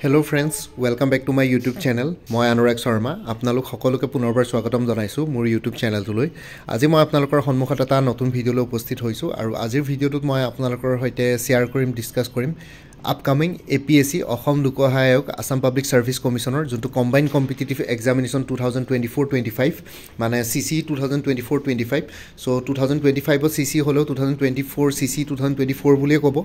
Hello friends, welcome back to my YouTube channel. মই অনুৰাগ শৰ্মা আপোনালোক সকলোকে পুনৰবাৰ স্বাগতম জনাইছো মোৰ YouTube চেনেলটোলৈ। আজি মই আপোনালোকৰ সন্মুখত এটা নতুন ভিডিঅলৈ উপস্থিত হৈছো আৰু আজিৰ ভিডিঅটোত মই আপোনালোকৰ সৈতে শেয়াৰ কৰিম ডিসকাস কৰিম upcoming APSC অসম লোক সেৱা আয়োগ আসাম পাব্লিক সাৰ্ভিস কমিশনৰ যোনটো কম্বাইন্ড কম্পিটিটিভ এক্সামিনেশন 2024-25 মানে CC 2024-25 সো 2025 ৰ CC হলো 2024 CC 2024 বুলিয়ে ক'ব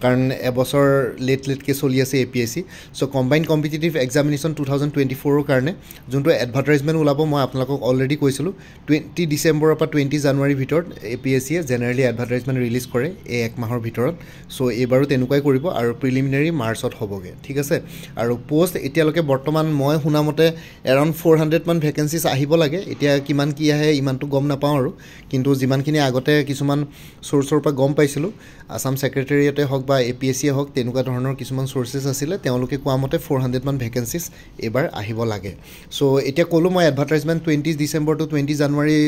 কাৰণ এবছৰ লেট কে চলি আছে APSC so combined competitive examination 2024 ৰ কাৰণে যোনটো এডভাৰটাইজমেন্ট ওলাব মই আপোনালোকক অলৰেডি কৈছিলো 20 ডিসেম্বৰৰ পৰা 20 জানুৱাৰীৰ ভিতৰত APSC এ জেনাৰেলি এডভাৰটাইজমেন্ট ৰিলিজ কৰে এই এক মাহৰ ভিতৰত সো এবাৰো তেনেকুৱাই কৰিব আৰু প্ৰিলিমিনাৰী মাৰ্চত হ'বগে ঠিক আছে আৰু পোষ্ট এতিয়ালৈকে বৰ্তমান মই শুনামতে এৰাউণ্ড 400 মান ভ্যাকেন্সিজ আহিব লাগে এতিয়া কিমান কি আহে ইমানটো গম নাপাওঁ আৰু কিন্তু যিমানখিনি আগতে কিছুমান সোৰ্সৰ পৰা গম পাইছিলো আসাম সেক্ৰেটাৰিয়েটে হক বা APSC হক তেনেকুৱা ধৰণৰ কিছুমান সোৰ্সেস আছিল তেওঁলোকে কোৱা মতে 400 মান ভ্যাকেন্সিজ এবাৰ আহিব লাগে সো এতিয়া কলো মই এডভাৰটাইজমেন্ট 20 ডিসেম্বৰ টু 20 জানুৱাৰী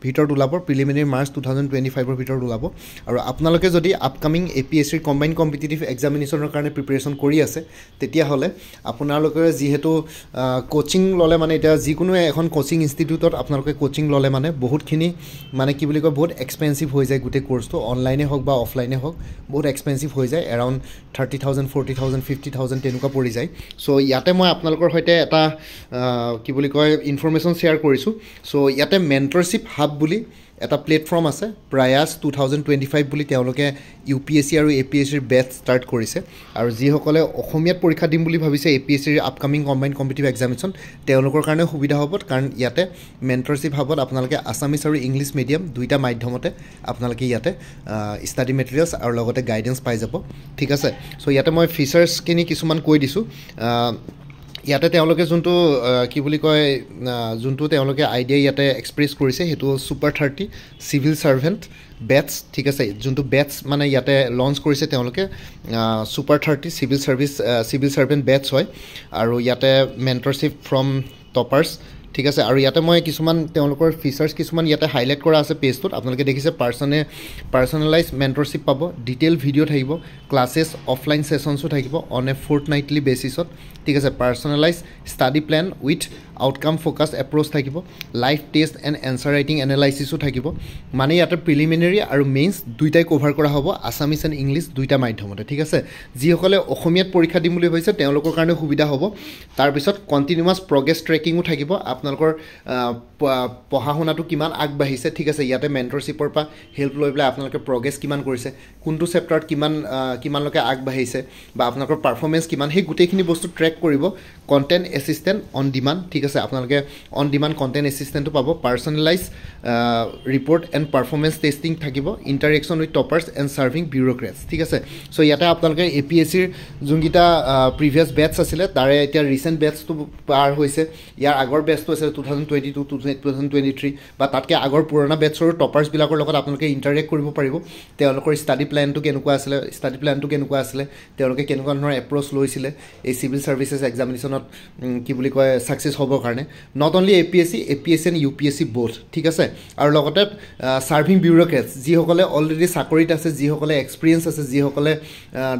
ভিতৰত ওলাব প্ৰিলিমিনাৰী মাৰ্চ 2025 ৰ ভিতৰত ওলাব আৰু আপোনালোকে যদি আপকামিং APSC কম্বাইন্ড কম্পিটিটিভ এক্সামিনেশনৰ কাৰণে প্ৰিপাৰেচন কৰি আছে তেতিয়া হলে আপোনালোকে যিহেতু কোচিং ললে মানে এটা যিকোনো এখন কোচিং ইনষ্টিটিউটত আপোনালোকে কোচিং ললে মানে বহুতখিনি মানে কি বুলি কয় বহুত এক্সপেন্সিভ হৈ যায় গুটে কোৰ্সটো অনলাইনে হক বা অফলাইনে হক বহুত এক্সপেন্সিভ হৈ যায় এৰাউণ্ড 30,000 40,000 50,000 তেনেকুৱা পৰি যায় সো ইয়াতে মই আপোনালোকৰ সৈতে এটা কি বুলি কয় ইনফৰমেশন শেয়াৰ কৰিছো সো ইয়াতে মেন্টৰশিপ হাব বুলি এটা প্লেটফৰ্ম আছে প্ৰয়াস 2025 বুলি তেওঁলোকে UPSC আৰু APSC ৰ বেচ ষ্টাৰ্ট কৰিছে আৰু যিসকলে অসমীয়াত পৰীক্ষা দিম বুলি ভাবিছে APSC ৰ আপকামিং কম্বাইন্ড কম্পিটিটিভ এক্সামিনেশন তেওঁলোকৰ কাৰণে সুবিধা হ'ব কাৰণ ইয়াতে মেন্টৰশিপ হাবত আপোনালোকে আসামিজ আৰু ইংলিশ মিডিয়াম দুইটা মাধ্যমতে আপোনালোকে ইয়াতে ষ্টাডি মেটেৰিয়েলছ আৰু লগতে গাইডেন্স পাই যাব ঠিক আছে সো ইয়াতে মই ফিচাৰ্স কিনি কিছুমান কৈ দিছো ইয়াতে তেওঁলোকে যোনটো কি বুলি কয় যোনটো তেওঁলোকে আইডিয়া ইয়াতে এক্সপ্ৰেছ কৰিছে হেতু সুপাৰ 30 সিভিল সাৰ্ভেন্ট বেটস ঠিক আছে যোনটো বেটস মানে ইয়াতে লঞ্চ কৰিছে তেওঁলোকে সুপাৰ 30 সিভিল সাৰ্ভেন্ট বেটস হয় আৰু ইয়াতে মেন্টৰশিপ ফ্ৰম টপাৰ্স ঠিক আছে আৰু ইয়াতে মই কিছুমান তেওঁলোকৰ ফিচাৰ্স কিছুমান ইয়াতে হাইলাইট কৰা আছে পেজটোত আপোনালোকে দেখিছে পাৰ্সোনালাইজ মেন্টৰশিপ পাব ডিটেইল ভিডিও থাকিব ক্লাसेस অফলাইন সেশনসও থাকিব অন এ ফৰ্টনাইটলি বেসিছত ঠিক আছে personalise study plan with outcome focus approach থাকিব live test and answer writing এনালাইসিসও থাকিব মানে ইয়াতে প্ৰিলিমিনাৰী আৰু মেইনছ দুইটাই কভাৰ কৰা হ'ব আসামিজ এণ্ড ইংলিশ দুইটা মাধ্যমতে ঠিক আছে যিসকলে অসমীয়াত পৰীক্ষা দিম বুলি হৈছে তেওঁলোকৰ কাৰণে সুবিধা হ'ব তাৰ পিছত কন্টিনিউয়াস প্ৰগ্ৰেছ ট্ৰেকিংও থাকিব আপোনালোকৰ পঢ়া শুনাটো কিমান আগবাঢ়িছে ঠিক আছে ইয়াতে মেন্টৰশিপৰ পৰা হেল্প লৈ পেলাই আপোনালোকে প্ৰগ্ৰেছ কিমান কৰিছে কোনটো চেপ্টাৰত কিমান লকে আগবাঢ়িছে বা আপোনালোকৰ পাৰফৰমেন্স কিমান হে গুটেখিনি বস্তু ট্ৰেক কৰিব কন্টেন্ট এসিস্ট্যান্ট অন ডিমান্ড ঠিক আছে আপোনালোকে অন ডিমান্ড কন্টেন্ট এসিস্ট্যান্টটো পাব পাৰ্সোনালাইজ ৰিপৰ্ট এণ্ড পাৰফৰমেন্স টেষ্টিং থাকিব ইন্টাৰেকশন উইথ টপাৰ্স এণ্ড সাৰ্ভিং বিউৰোক্ৰেটছ ঠিক আছে সো ইয়াতে আপোনালোকে APSC ৰ যোনকিটা প্ৰিভিয়াস বেটছ আছিল তাৰে এতিয়া ৰিসেন্ট বেটছটো পাৰ হৈছে ইয়াৰ আগৰ বেটছটো আছিল 2022 2023 বা তাতকে আগৰ পুৰণা বেটছৰ টপাৰ্স বিলাকৰ লগত আপোনালোকে ইন্টাৰেক্ট কৰিব পাৰিব তেওঁলোকৰ ষ্টাডি প্ল্যানটো কেনেকুৱা আছিল তেওঁলোকে কেনেকুৱা ধৰণৰ এপ্ৰোচ লৈছিলে এই সিভিল সাৰ্ভিসেস এক্সামিনেশনত কি বুলি কয় সাকসেস হ'বৰ কাৰণে not only APSC and UPSC both ঠিক আছে আৰু লগতে সাৰ্ভিং বিউৰোক্ৰেটছ যিসকলে অলৰেডি চাকৰিত আছে যিসকলে এক্সপেৰিয়েন্স আছে যিসকলে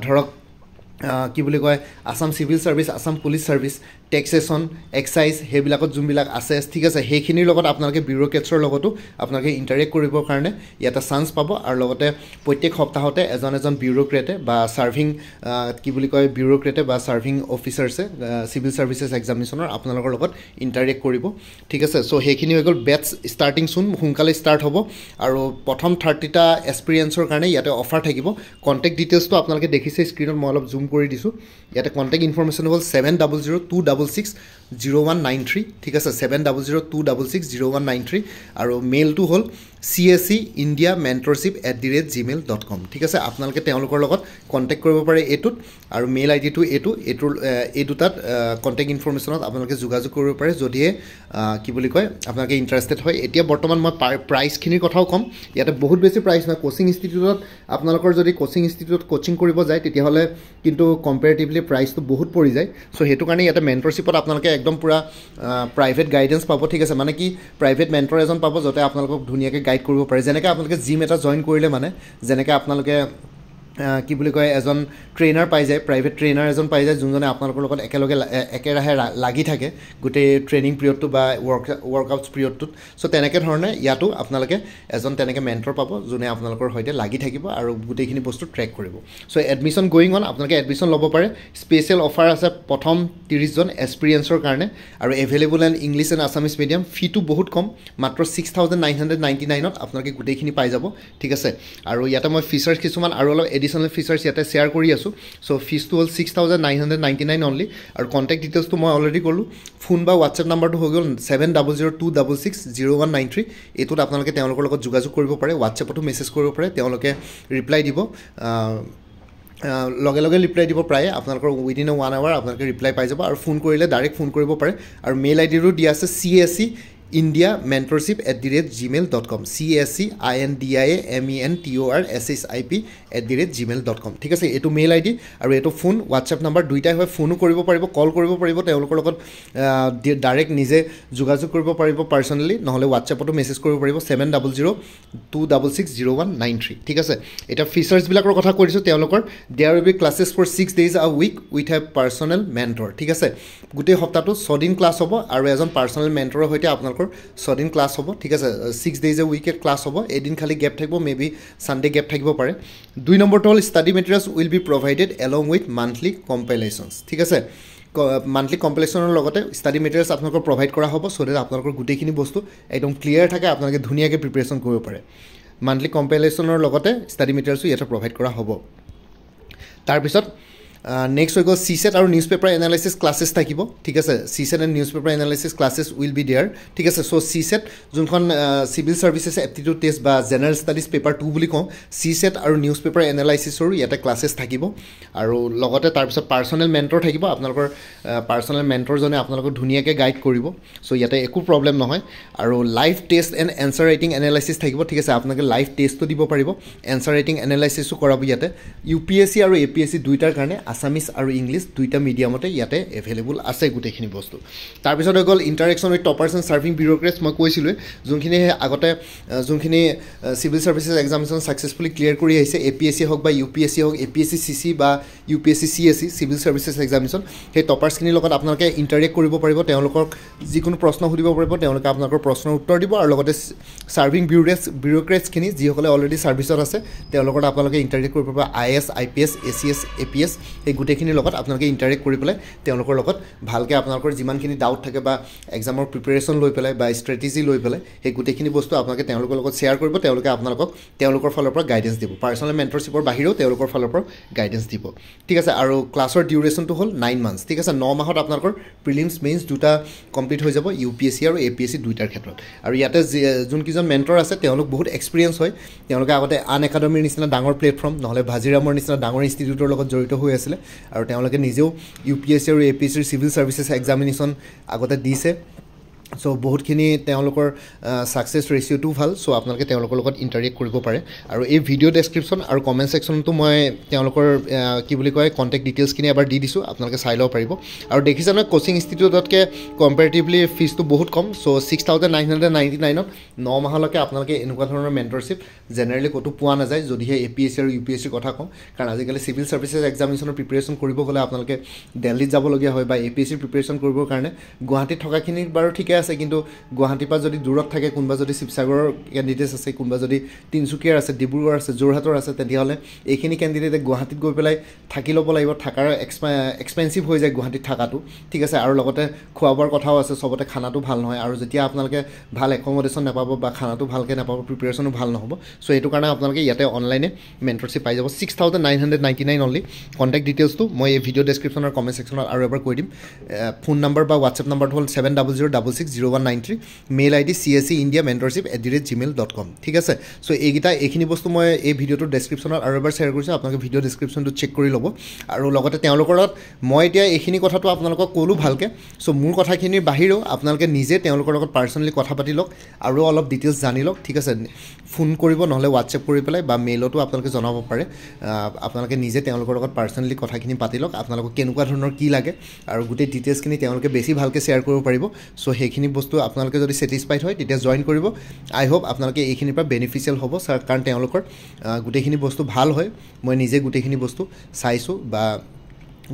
ধৰক কি বুলি কয় Assam civil service Assam police service taxation excise হেবিলাকত জুমবিলাক আছে ঠিক আছে হেখিনিৰ লগত আপোনালোকে বিউৰোক্ৰেটছৰ লগতো আপোনালোকে ইন্টাৰেক্ট কৰিবৰ কাৰণে ইয়াতে চান্স পাব আৰু লগতে প্ৰত্যেক সপ্তাহতে এজন বিউৰোক্ৰেটে বা সাৰ্ভিং কি বুলি কয় বিউৰোক্ৰেটে বা সাৰ্ভিং অফিচাৰছে সিভিল সাৰ্ভিসেস এক্সামিনেশনৰ আপোনালোকৰ লগত ইন্টাৰেক্ট কৰিব ঠিক আছে সো হেখিনি হৈ গল বেটছ ষ্টাৰ্টিং সুন সোনকালে ষ্টাৰ্ট হ'ব আৰু প্ৰথম 30টা এক্সপেৰিয়েন্সৰ কাৰণে ইয়াতে অফাৰ থাকিব কন্টেক্ট ডিটেইলছটো আপোনালোকে দেখিছে স্ক্ৰিনত মই অলপ জুম কৰি দিছো ইয়াতে কন্টেক্ট ইনফৰমেশন হ'ল 7002660193 ঠিক আছে 7002660193 আৰু মেইলটো হ'ল cscindiamentorship@gmail.com ঠিক আছে আপোনালোকে তেওঁলোকৰ লগত কন্টেক্ট কৰিব পাৰে এটোত আৰু মেইল আইডিটো এই দুটাত কন্টেক্ট ইনফৰমেশনত আপোনালোকে যোগাযোগ কৰিব পাৰে যদিহে কি বুলি কয় আপোনালোকে ইন্টাৰেষ্টেড হয় এতিয়া বৰ্তমান মই প্ৰাইস খিনিৰ কথাও কম ইয়াতে বহুত বেছি প্ৰাইস না কোচিং ইনষ্টিটিউটত আপোনালোকৰ যদি কোচিং ইনষ্টিটিউটত কোচিং কৰিব যায় তেতিয়া হলে কিন্তু কম্পাৰেটিভলি প্ৰাইসটো বহুত পৰি যায় সো হেতু কাৰণে ইয়াতে মেন্টৰশিপত আপোনালোকে একদম পুৰা প্ৰাইভেট গাইডেন্স পাব ঠিক আছে মানে কি প্ৰাইভেট মেন্টৰ এজন পাব যতে আপোনালোকক ধুনিয়াকে গাইড কৰিব পাৰে যেনেকৈ আপোনালোকে জিম এটা জয়েন কৰিলে মানে যেনেকৈ আপোনালোকে কি বুলি কয় এজন ট্ৰেইনাৰ পাই যায়, প্ৰাইভেট ট্ৰেইনাৰ এজন পাই যায়, যোনজনে আপোনালোকৰ লগত একেলগে একেৰাহে লাগি থাকে গোটেই ট্ৰেইনিং পিৰিয়ডটো বা ৱৰ্কআউটছ পিৰিয়ডটোত। চ' তেনেকৈ ধৰণে ইয়াতো আপোনালোকে এজন তেনেকৈ মেণ্টৰ পাব, যোনে আপোনালোকৰ সৈতে লাগি থাকিব আৰু গোটেইখিনি বস্তু ট্ৰেক কৰিব। চ' এডমিশ্যন গয়িং অন, আপোনালোকে এডমিশ্যন ল'ব পাৰে। স্পেচিয়েল অফাৰ আছে প্ৰথম 30জন এক্সপিৰিয়েঞ্চৰ কাৰণে, আৰু available and English and Assamese medium. ফিটো বহুত কম, মাত্ৰ 6,999ত আপোনালোকে গোটেইখিনি পাই যাব, ঠিক আছে। আৰু ইয়াতে মই ফিচাৰ্ছ কিছুমান আৰু অলপ এডিশ্যনেল ফিচাৰ্ছ ইয়াতে শ্বেয়াৰ কৰি আছোঁ। চ' ফিজটো হ'ল 6,999 অনলি, আৰু কণ্টেক্ট ডিটেইলছটো মই অলৰেডি ক'লোঁ। ফোন বা হোৱাটছএপ নাম্বাৰটো হৈ গ'ল 7002660193। এইটোত আপোনালোকে তেওঁলোকৰ লগত যোগাযোগ কৰিব পাৰে, হোৱাটছএপতো মেছেজ কৰিব পাৰে, তেওঁলোকে ৰিপ্লাই দিব, লগে লগে ৰিপ্লাই দিব প্ৰায়ে। আপোনালোকৰ উইদিন 1 আৱাৰ আপোনালোকে ৰিপ্লাই পাই যাব, আৰু ফোন কৰিলে ডাইৰেক্ট ফোন কৰিব পাৰে। আৰু মেইল আইডিৰো দিয়া আছে CSCIndiamentorship@gmail.com, CSCINDIAMENTORSHIP@gmail.com, ঠিক আছে। এইটো মেইল আইডি আৰু এইটো ফোন হোৱাটছএপ নাম্বাৰ দুইটাই হয়। ফোনো কৰিব পাৰিব, কল কৰিব পাৰিব, তেওঁলোকৰ লগত ডাইৰেক্ট নিজে যোগাযোগ কৰিব পাৰিব পাৰ্চনেলি, নহ'লে হোৱাটছএপতো মেছেজ কৰিব পাৰিব 7002660193, ঠিক আছে। এতিয়া ফিচাৰ্ছবিলাকৰ কথা কৈ দিছোঁ। তেওঁলোকৰ there will be classes for 6 days a week with a personal mentor, ঠিক আছে। গোটেই সপ্তাহটো 6 দিন ক্লাছ হ'ব, আৰু এজন পাৰ্চনেল মেণ্টৰৰ সৈতে আপোনালোকৰ 6 দিন ক্লাছ হ'ব, ঠিক আছে। 6 days a week ক্লাছ হ'ব, এদিন খালি গেপ থাকিব, মেবি ছানডে গেপ থাকিব পাৰে। 2 নম্বৰটো হ'ল study materials will be provided along with monthly compilations, ঠিক আছে। মান্থলি কম্পাইলেশ্যনৰ লগতে ষ্টাডি মেটেৰিয়েলছ আপোনালোকৰ প্ৰভাইড কৰা হ'ব, চ' ডেট আপোনালোকৰ গোটেইখিনি বস্তু একদম ক্লিয়াৰ থাকে, আপোনালোকে ধুনীয়াকৈ প্ৰিপেৰেশ্যন কৰিব পাৰে। মান্থলি কম্পাইলেশ্যনৰ লগতে ষ্টাডি মেটেৰিয়েলছো ইয়াতে প্ৰভাইড কৰা হ'ব। তাৰপিছত নেক্সট হৈ গ'ল CSET আৰু নিউজ পেপাৰ এনালাইচিছ ক্লাছেছ থাকিব, ঠিক আছে। CSET and newspaper analysis classes will be there, ঠিক আছে। চ' CSET যোনখন চিভিল ছাৰ্ভিচেছ এপ্টিটিউড টেষ্ট বা জেনেৰেল ষ্টাডিজ পেপাৰ 2 বুলি কওঁ, CSET আৰু নিউজ পেপাৰ এনালাইচিছৰো ইয়াতে ক্লাছেছ থাকিব। আৰু লগতে তাৰপিছত পাৰ্চনেল মেণ্টৰ থাকিব, আপোনালোকৰ পাৰ্চনেল মেণ্টৰজনে আপোনালোকক ধুনীয়াকৈ গাইড কৰিব, চ' ইয়াতে একো প্ৰব্লেম নহয়। আৰু live test and answer writing analysis থাকিব, ঠিক আছে। আপোনালোকে লাইভ টেষ্টো দিব পাৰিব, এনচাৰ ৰাইটিং এনালাইচিছো কৰাব ইয়াতে। UPSC আৰু APSC দুইটাৰ কাৰণে আছামিছ আৰু ইংলিছ দুইটা মিডিয়ামতে ইয়াতে এভেইলেবল আছে গোটেইখিনি বস্তু। তাৰপিছত হৈ গ'ল ইণ্টাৰেকশ্যন উইথ টপাৰ্ছ এণ্ড ছাৰ্ভিং বিউৰ'ক্ৰেটছ। মই কৈছিলোঁৱে, যোনখিনি আগতে যোনখিনি civil services examination successfully clear কৰি আহিছে, APSC হওক বা UPSC হওক, APSC CC বা UPSC CSE civil services examination, সেই টপাৰ্ছখিনিৰ লগত আপোনালোকে ইণ্টাৰেক্ট কৰিব পাৰিব, তেওঁলোকক যিকোনো প্ৰশ্ন সুধিব পাৰিব, তেওঁলোকে আপোনালোকৰ প্ৰশ্নৰ উত্তৰ দিব। আৰু লগতে ছাৰ্ভিং বিউৰ'ক্ৰেটছখিনি যিসকলে অলৰেডি ছাৰ্ভিচত আছে, তেওঁলোকৰ আপোনালোকে ইণ্টাৰেক্ট কৰিব পাৰিব। IAS IPS ACS APS এই গোটেইখিনিৰ লগত আপোনালোকে ইণ্টাৰেক্ট কৰি পেলাই তেওঁলোকৰ লগত ভালকৈ আপোনালোকৰ যিমানখিনি ডাউট থাকে বা এক্সামৰ প্ৰিপেৰেশ্যন লৈ পেলাই বা ষ্ট্ৰেটেজি লৈ পেলাই সেই গোটেইখিনি বস্তু আপোনালোকে তেওঁলোকৰ লগত শ্বেয়াৰ কৰিব, তেওঁলোকে আপোনালোকক তেওঁলোকৰ ফালৰ পৰা গাইডেঞ্চ দিব। পাৰ্চনেল মেণ্টৰশ্বিপৰ বাহিৰেও তেওঁলোকৰ ফালৰ পৰা গাইডেঞ্চ দিব, ঠিক আছে। আৰু ক্লাছৰ ডিউৰেশ্যনটো হ'ল 9 months, ঠিক আছে। 9 মাহত আপোনালোকৰ প্ৰিলিমছ মেইনছ দুটা কমপ্লিট হৈ যাব, UPSC আৰু APSC দুইটাৰ ক্ষেত্ৰত। আৰু ইয়াতে যোনকেইজন মেণ্টৰ আছে তেওঁলোক বহুত এক্সপিৰিয়েঞ্চ হয়, তেওঁলোকে আগতে আন একাডেমীৰ নিচিনা ডাঙৰ প্লেটফৰ্ম নহ'লে ভাজিৰামৰ নিচিনা ডাঙৰ ইনষ্টিটিউটৰ লগত জড়িত হৈ আছিলে, আৰু তেওঁলোকে নিজেও UPSC আৰু APSCৰ চিভিল ছাৰ্ভিচেছ এক্সামিনেশ্যন আগতে দিছে। চ' বহুতখিনি তেওঁলোকৰ ছাকচেছ ৰেচিঅ'টোও ভাল, চ' আপোনালোকে তেওঁলোকৰ লগত ইণ্টাৰেক্ট কৰিব পাৰে। আৰু এই ভিডিঅ' ডেছক্ৰিপশ্যন আৰু কমেণ্ট ছেকশ্যনতো মই তেওঁলোকৰ কি বুলি কয় কণ্টেক্ট ডিটেইলছখিনি এবাৰ দি দিছোঁ, আপোনালোকে চাই ল'ব পাৰিব। আৰু দেখিছে নহয় কোচিং ইনষ্টিটিউটতকৈ কম্পেৰেটিভলি ফিজটো বহুত কম, চ' 6,999ত 9 মাহলৈকে আপোনালোকে এনেকুৱা ধৰণৰ মেণ্টৰশ্বিপ জেনেৰেলি ক'তো পোৱা নাযায়, যদিহে APSC আৰু UPSCৰ কথা কওঁ। কাৰণ আজিকালি চিভিল ছাৰ্ভিচেছ এক্সামিনেশ্যনৰ প্ৰিপেৰেশ্যন কৰিব গ'লে আপোনালোকে দিল্লীত যাবলগীয়া হয়, বা APSCৰ প্ৰিপেৰেশ্যন কৰিবৰ কাৰণে গুৱাহাটীত থকাখিনি বাৰু ঠিকে আছে, কিন্তু গুৱাহাটীৰ পৰা যদি দূৰত থাকে, কোনোবা যদি শিৱসাগৰৰ কেণ্ডিডেটছ আছে, কোনোবা যদি তিনিচুকীয়াৰ আছে, ডিব্ৰুগড় আছে, যোৰহাটৰ আছে, তেতিয়াহ'লে এইখিনি কেণ্ডিডেটে গুৱাহাটীত গৈ পেলাই থাকি ল'ব লাগিব, থকাৰ এক্সপেঞ্চিভ হৈ যায় গুৱাহাটীত থকাটো, ঠিক আছে। আৰু লগতে খোৱা বোৱাৰ কথাও আছে, চবতে খানাটো ভাল নহয়, আৰু যেতিয়া আপোনালোকে ভাল একমডেশ্যন নাপাব বা খানাটো ভালকৈ নাপাব, প্ৰিপেৰেশ্যনো ভাল নহ'ব। চ' সেইটো কাৰণে আপোনালোকে ইয়াতে অনলাইনে মেণ্টৰশ্বিপ পাই যাব। 6,999 অনলি। কণ্টেক্ট ডিটেইলছটো মই এই ভিডিঅ' ডেছক্ৰিপশ্যন আৰু কমেণ্ট ছেকশ্যনত আৰু এবাৰ কৈ দিম। ফোন নাম্বাৰ বা হোৱাটছএপ নাম্বাৰটো হ'ল 7006660193, মেইল ID CSCIndiamentorship@gmail.com, ঠিক আছে। চ' এইখিনি বস্তু মই এই ভিডিঅ'টোৰ ডেছক্ৰিপশ্যনত আৰু এবাৰ শ্বেয়াৰ কৰিছোঁ, আপোনালোকে ভিডিঅ' ডেছক্ৰিপশ্যনটো চেক কৰি ল'ব। আৰু লগতে তেওঁলোকৰ লগত মই এতিয়া এইখিনি কথাটো আপোনালোকক ক'লোঁ ভালকৈ, চ' মোৰ কথাখিনিৰ বাহিৰেও আপোনালোকে নিজে তেওঁলোকৰ লগত পাৰ্চনেলি কথা পাতি লওক আৰু অলপ ডিটেইলছ জানি লওক, ঠিক আছে। ফোন কৰিব, নহ'লে হোৱাটছএপ কৰি পেলাই বা মেইলতো আপোনালোকে জনাব পাৰে। আপোনালোকে নিজে তেওঁলোকৰ লগত পাৰ্চনেলি কথাখিনি পাতি লওক, আপোনালোকক কেনেকুৱা ধৰণৰ কি লাগে আৰু গোটেই ডিটেইলছখিনি তেওঁলোকে বেছি ভালকৈ শ্বেয়াৰ কৰিব পাৰিব। চ' সেইখিনি এইখিনি বস্তু আপোনালোকে যদি ছেটিছফাইড হয় তেতিয়া জইন কৰিব আই হোপ আপোনালোকে এইখিনিৰ পৰা বেনিফিচিয়েল হ'ব কাৰণ তেওঁলোকৰ গোটেইখিনি বস্তু ভাল হয় মই নিজে গোটেইখিনি বস্তু চাইছোঁ বা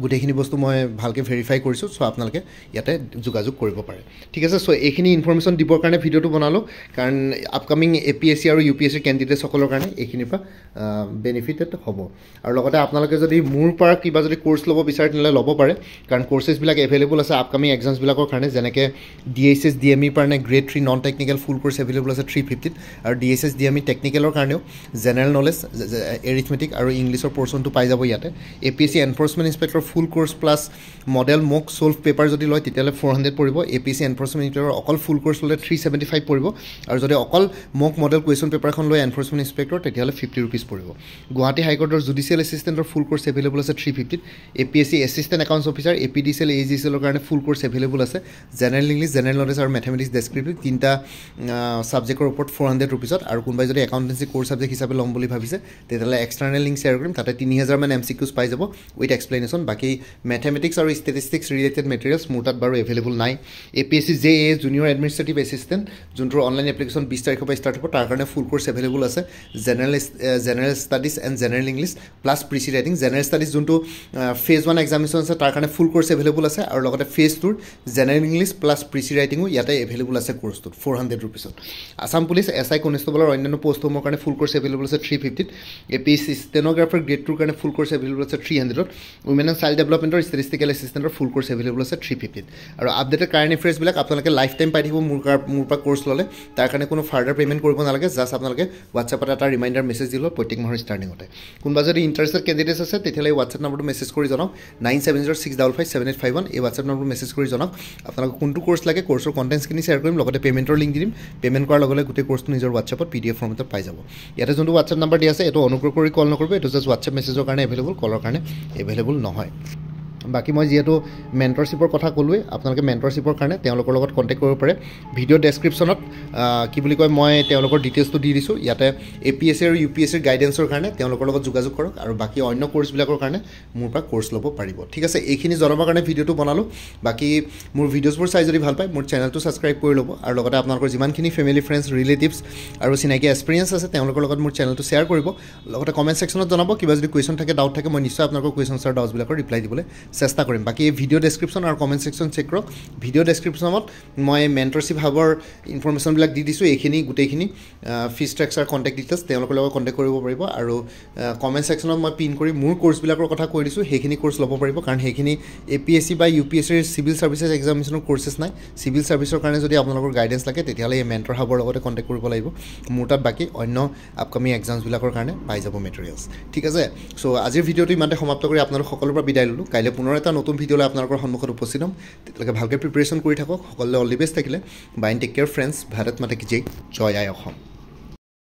গোটেইখিনি বস্তু মই ভালকৈ ভেৰিফাই কৰিছোঁ চ' আপোনালোকে ইয়াতে যোগাযোগ কৰিব পাৰে ঠিক আছে চ' এইখিনি ইনফৰমেশ্যন দিবৰ কাৰণে ভিডিঅ'টো বনালোঁ কাৰণ আপকামিং APSC আৰু UPSC কেণ্ডিডেটসকলৰ কাৰণে এইখিনিৰ পৰা বেনিফিটেড হ'ব আৰু লগতে আপোনালোকে যদি মোৰ পৰা কিবা যদি কোৰ্চ ল'ব বিচাৰে তেনেহ'লে ল'ব পাৰে কাৰণ কোৰ্চেছবিলাক এভেইলেবল আছে আপকামিং এক্সামছবিলাকৰ কাৰণে যেনেকৈ DSS DME কাৰণে গ্ৰেড 3 নন টেকনিকেল ফুল কোৰ্চ এভেইলেবল আছে 350 আৰু DSS DME টেকনিকেলৰ কাৰণেও জেনেৰেল নলেজ এৰিথমেটিক আৰু ইংলিছৰ পৰ্চনটো পাই যাব ইয়াতে APSC এনফৰ্চমেণ্ট ইনস্পেক্টৰ ফুল কোৰ্চ প্লাছ মডেল মক ছল্ভ পেপাৰ যদি লয় তেতিয়াহ'লে 400 পৰিব APSC এনফৰ্চমেণ্ট ইনস্পেক্টৰ অকল ফুল কোৰ্চ ল'লে 375 পৰিব আৰু যদি অকল মক মডেল কুৱেশ্যন পেপাৰখন লৈ এনফৰ্চমেণ্ট ইনস্পেক্টৰ তেতিয়াহ'লে 50 rupees পৰিব Guwahati হাইকোৰ্টৰ judicial এছিষ্টেণ্টৰ full course available আছে 350 APSC assistant accounts officer APDCL AGCL কাৰণে ফুল কোৰ্চ এভেইলেবল আছে জেনেৰেল ইংলিছ জেনেৰেল নলেজ আৰু মেথমেটিক্স ডেছক্ৰিপটিভ তিনিটা ছাবজেক্টৰ ওপৰত 400 rupees আৰু কোনোবাই যদি একাউণ্টেঞ্চি কোৰ্চ ছাবজেক্ট হিচাপে ল'ম বুলি ভাবিছে তেতিয়াহ'লে এক্সটাৰ্নেল লিংক শ্বেয়াৰ কৰিম তাতে 3000 মান MCQs পাই যাব উইথ এক্সপ্লেনেশ্যন বাকী মেথমেটিক্স আৰু ষ্টেটিষ্টিক্স ৰিলেটেড মেটেৰিয়েলছ মোৰ তাত বাৰু এভেইলেবল নাই APSC JA junior administrative assistant যোনটোৰ অনলাইন এপ্লিকেশ্যন 20 তাৰিখৰ পৰা ষ্টাৰ্ট হ'ব তাৰ কাৰণে ফুল কোৰ্চ এভেইলেবল আছে general studies and general English plus precis writing general studies যোনটো ফেজ 1 এক্সামিনেশ্যন আছে তাৰ কাৰণে ফুল কোৰ্চ এভেইলেবল আছে আৰু লগতে ফেজ 2ৰ জেনেৰেল ইংলিছ প্লাছ প্ৰিচি ৰাইটিঙো ইয়াতে এভেইলেবল আছে কোৰ্চটোত 400 rupees আসাম পুলিচ SI কনষ্টেবলৰ অন্যান্য পোষ্টসমূহৰ কাৰণে ফুল কোৰ্চ এভেইলেবল আছে 350 APSC ষ্টেনোগ্ৰাফাৰ গ্ৰেড 2ৰ কাৰণে ফুল কোৰ্চ এভেইলেবল আছে 300 উইমেন এণ্ড চাইল্ড ডেভেলপমেণ্টৰ ষ্টেটিষ্টিকেল এছিষ্টেণ্টৰ ফুল কোৰ্চ এভেইলেবল আছে 350 আৰু আপডেটেড কাৰেণ্ট এফেয়াৰ্ছবিলাক আপোনালোকে লাইফ টাইম পাই থাকিব মোৰ পৰা কোৰ্চ ল'লে তাৰ কাৰণে কোনো ফাৰ্ডাৰ পে'মেণ্ট কৰিব নালাগে জাষ্ট আপোনালোকে হোৱাটছএপত এটা ৰিমাইণ্ডাৰ মেছেজ দিলোঁ প্ৰত্যেক মাহৰ ষ্টাৰ্টিঙতে কোনোবা যদি ইণ্টাৰেষ্টেড কেণ্ডিডেটছ আছে তেতিয়াহ'লে এই হোৱাটছএপ নম্বৰটো মেছেজ কৰি জনাওক 9706557851 এই হোৱাটছএপ নম্বৰটো মেছেজ কৰি জনাওক আপোনালোকে কোনটো কোৰ্চ লাগে কোৰ্চৰ কণ্টেণ্টছখিনি শ্বেয়াৰ কৰিম লগতে পে'মেণ্টৰ লিংক দিম পে'মেণ্ট কৰাৰ লগে লগে গোটেই কোৰ্চটো নিজৰ হোৱাটছএপত PDF ফৰ্মেটত পাই যাব ইয়াতে যোনটো হোৱাটছএপ নম্বৰ দিয়া আছে এইটো অনুগ্ৰহ কৰি কল নকৰিব এইটো জাষ্ট হোৱাটছএপ মেছেজৰ কাৰণে এভেইলেবল কলৰ কাৰণে এভেইলেবল নহয় বাকি মই যেহেতু মেণ্টৰশ্বিপৰ কথা ক'লোৱে আপোনালোকে মেণ্টৰশ্বিপৰ কাৰণে তেওঁলোকৰ লগত কণ্টেক্ট কৰিব পাৰে ভিডিঅ' ডেছক্ৰিপশ্যনত কি বুলি কয় মই তেওঁলোকৰ ডিটেইলছটো দি দিছোঁ ইয়াতে APSC আৰু UPSC গাইডেন্সৰ কাৰণে তেওঁলোকৰ লগত যোগাযোগ কৰক আৰু বাকি অন্য কোৰ্চবিলাকৰ কাৰণে মোৰ পৰা কোৰ্চ ল'ব পাৰিব ঠিক আছে এইখিনি জনাবৰ কাৰণে ভিডিঅ'টো বনালোঁ বাকি মোৰ ভিডিঅ'ছবোৰ চাই যদি ভাল পায় মোৰ চেনেলটো ছাবস্ক্ৰাইব কৰি ল'ব আৰু লগতে আপোনালোকৰ যিমানখিনি ফেমিলি ফ্ৰেণ্ডছ ৰিলেটিভছ আৰু চিনাকি এক্সপিৰিয়েঞ্চ আছে তেওঁলোকৰ লগত মোৰ চেনেলটো শ্বেয়াৰ কৰিব লগতে কমেণ্ট ছেকশ্যনত জনাব কিবা যদি কুৱেশ্যন থাকে ডাউট থাকে মই নিশ্চয় আপোনালোকৰ কুৱেশ্যনছ আৰু ডাউটছবিলাকৰ ৰিপ্লাই দিবলৈ চেষ্টা কৰিম বাকি এই ভিডিঅ' ডেছক্ৰিপশ্যন আৰু কমেণ্ট ছেকশ্যন চেক কৰক ভিডিঅ' ডেছক্ৰিপশ্যনত মই মেণ্টৰশ্বিপ হাবৰ ইনফৰমেশ্যনবিলাক দি দিছোঁ এইখিনি গোটেইখিনি ফি ষ্ট্ৰাকচাৰ কণ্টেক্ট ডিটেইলছ তেওঁলোকৰ লগত কণ্টেক্ট কৰিব পাৰিব আৰু কমেণ্ট ছেকশ্যনত মই পিন কৰি মোৰ কোৰ্চবিলাকৰ কথা কৈ দিছোঁ সেইখিনি কোৰ্চ ল'ব পাৰিব কাৰণ সেইখিনি APSC বা UPSCৰ চিভিল ছাৰ্ভিচেছ এক্সামিনেশ্যনৰ কোৰ্চেছ নাই চিভিল ছাৰ্ভিচৰ কাৰণে যদি আপোনালোকৰ গাইডেন্স লাগে তেতিয়াহ'লে এই মেণ্টৰ হাবৰ লগতে কণ্টেক্ট কৰিব লাগিব মোৰ তাত বাকী অন্য আপকামিং এক্সামছবিলাকৰ কাৰণে পাই যাব মেটেৰিয়েলছ ঠিক আছে চ' আজিৰ ভিডিঅ'টো ইমানতে সমাপ্ত কৰি আপোনালোক সকলোৰে পৰা বিদায় ল'লোঁ কাইলৈ পুনৰ এটা নতুন ভিডিঅ' লৈ আপোনালোকৰ সন্মুখত উপস্থিত হ'ম তেতিয়ালৈকে ভালকৈ প্ৰিপেৰেশ্যন কৰি থাকক সকলোৱে অল দি বেষ্ট থাকিলে bye take care friends Bharat মাতা কি জয় জয় আই অসম